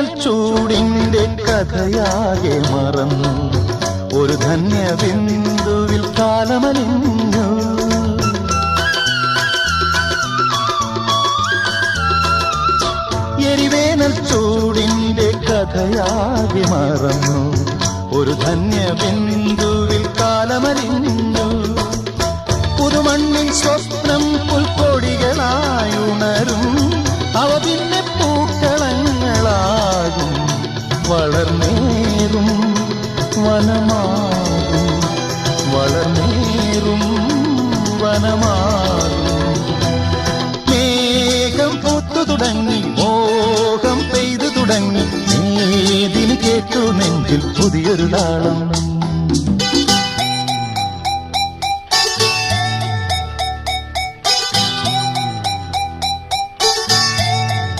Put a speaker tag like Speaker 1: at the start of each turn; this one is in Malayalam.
Speaker 1: എരിവേനൽ ചൂടിന്റെ കഥയാകെ മറന്നു ഒരു ധന്യ ബിന്ദുവിൽ കാലമലിഞ്ഞു എരിവേനൽ ചൂടിന്റെ കഥയാകെ മറന്നു ഒരു ധന്യ ബിന്ദുവിൽ കാലമലിഞ്ഞു പുതുമണ്ണിൽ സ്വപ്നം പുൽക്കൊടികളായുണരും അവ പിന്നെ പൂക്കളങ്ങളാകും വളർന്നേറും വനമാകും വളർന്നേറും വനമാകും മേഘം പൂത്തു തുടങ്ങി മോഹം പെയ്തു തുടങ്ങി ഏതിന് കേട്ടു നെഞ്ചിൽ പുതിയൊരു താളം